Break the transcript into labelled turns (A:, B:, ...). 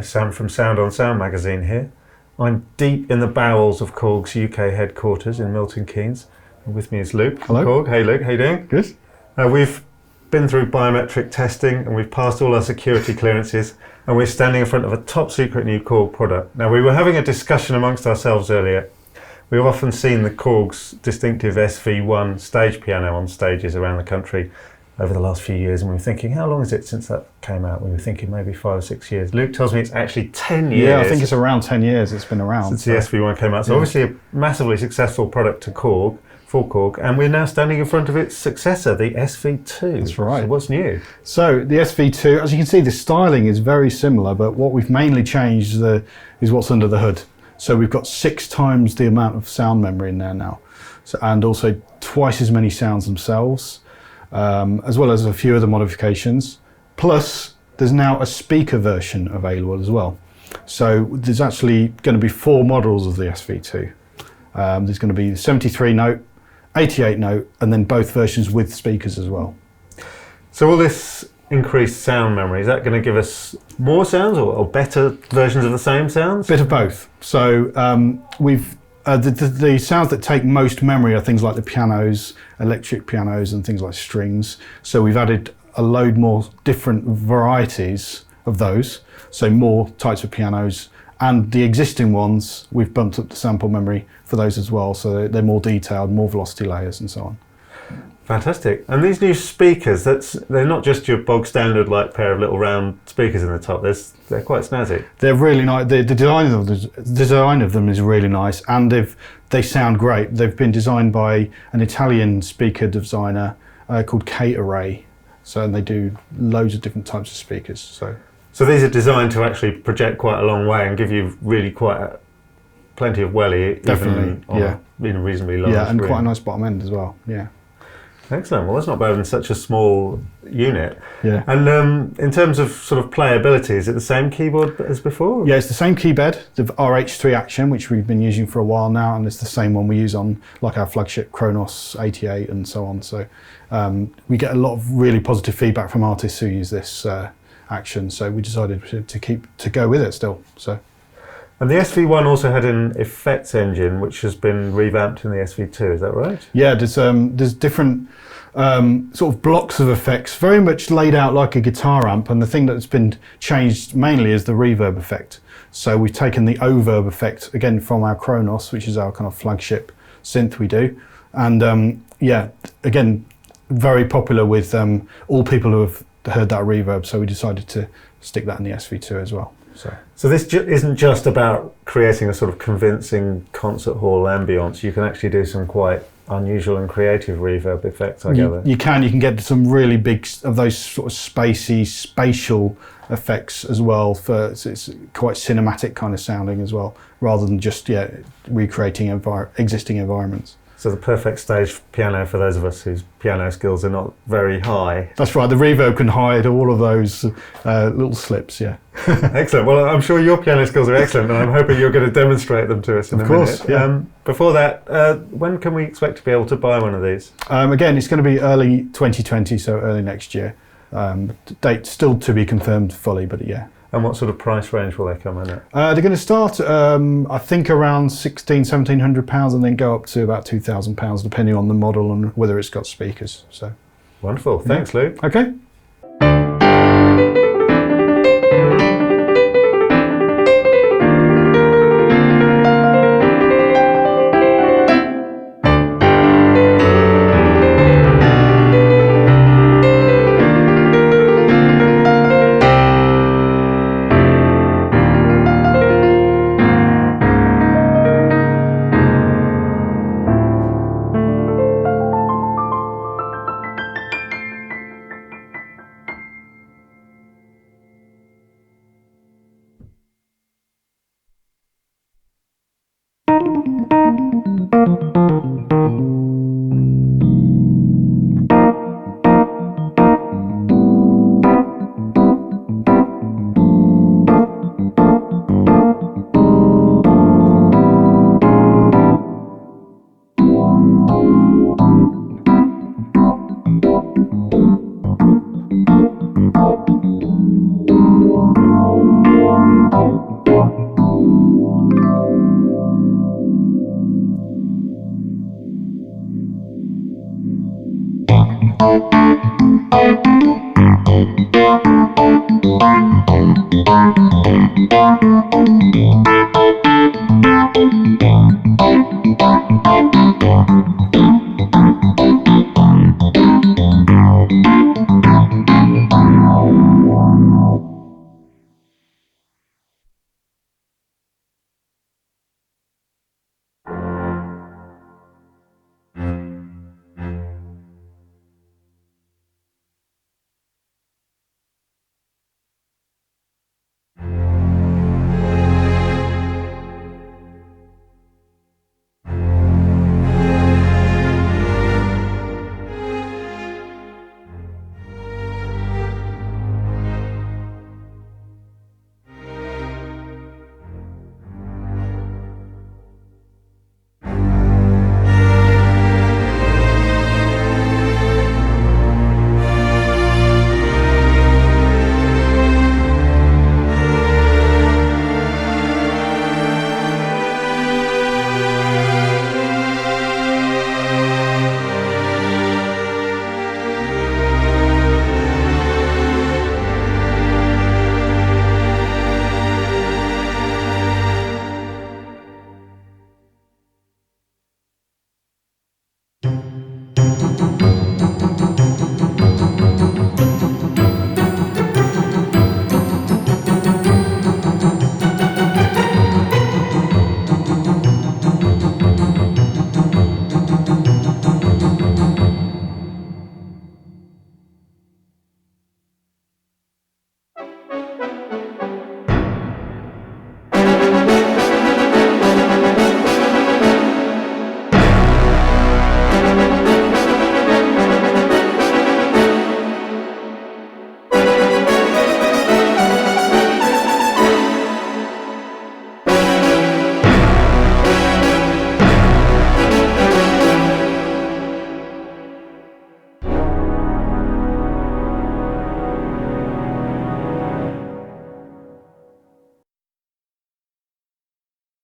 A: Sam from Sound on Sound magazine here. I'm deep in the bowels of Korg's UK headquarters in Milton Keynes. And with me is Luke from Korg. Hey Luke, how you doing?
B: Good.
A: We've been through biometric testing and we've passed all our security clearances and we're standing in front of a top secret new Korg product. Now we were having a discussion amongst ourselves earlier. We've often seen the Korg's distinctive SV1 stage piano on stages around the country over the last few years, and we were thinking, how long is it since that came out? We were thinking maybe 5 or 6 years. Luke tells me it's actually 10 years.
B: Yeah, I think it's around 10 years it's been around.
A: Since the SV1 came out. So obviously a massively successful product to Korg, for Korg, and we're now standing in front of its successor, the SV2.
B: That's right.
A: So what's new?
B: So the SV2, as you can see, the styling is very similar, but what we've mainly changed is what's under the hood. So we've got 6 times the amount of sound memory in there now, and also twice as many sounds themselves. As well as a few other modifications. Plus, there's now a speaker version available as well. So there's actually going to be 4 models of the SV2. There's going to be 73 note, 88 note, and then both versions with speakers as well.
A: So all this increased sound memory, is that going to give us more sounds or better versions of the same sounds?
B: Bit of both. So we've the sounds that take most memory are things like the pianos, electric pianos and things like strings. So we've added a load more different varieties of those. So more types of pianos, and the existing ones, we've bumped up the sample memory for those as well. So they're more detailed, more velocity layers and so on.
A: Fantastic. And these new speakers, they're not just your bog standard like pair of little round speakers in the top. They're quite snazzy.
B: They're really nice. The design of them is really nice, and they sound great. They've been designed by an Italian speaker designer called K-Array. And they do loads of different types of speakers.
A: So these are designed to actually project quite a long way and give you really plenty of welly.
B: Definitely,
A: In a reasonably large
B: and
A: room.
B: Quite a nice bottom end as well. Yeah.
A: Excellent. Well, that's not bad in such a small unit.
B: Yeah.
A: And in terms of sort of playability, is it the same keyboard as before?
B: Yeah, it's the same keyboard, the RH3 Action, which we've been using for a while now, and it's the same one we use on like our flagship Kronos 88 and so on. So we get a lot of really positive feedback from artists who use this Action. So we decided to go with it still. So.
A: And the SV1 also had an effects engine, which has been revamped in the SV2. Is that right?
B: Yeah, there's different sort of blocks of effects, very much laid out like a guitar amp. And the thing that's been changed mainly is the reverb effect. So we've taken the overb effect again from our Kronos, which is our kind of flagship synth we do. And again, very popular with all people who have heard that reverb. So we decided to stick that in the SV2 as well.
A: So this isn't just about creating a sort of convincing concert hall ambience. You can actually do some quite unusual and creative reverb effects, I gather.
B: You can get some really big of those sort of spatial effects as well. It's quite cinematic kind of sounding as well, rather than just recreating existing environments.
A: So the perfect stage piano for those of us whose piano skills are not very high.
B: That's right, the reverb can hide all of those little slips, yeah.
A: Excellent. Well, I'm sure your piano skills are excellent, and I'm hoping you're going to demonstrate them to us in a minute.
B: Of course, yeah.
A: Before that, when can we expect to be able to buy one of these?
B: Again, it's going to be early 2020, so early next year. Date still to be confirmed fully, but yeah.
A: And what sort of price range will they come in at?
B: They're going to start, I think, around £1,700 and then go up to about £2,000, depending on the model and whether it's got speakers. So,
A: wonderful. Thanks, Luke.
B: Okay.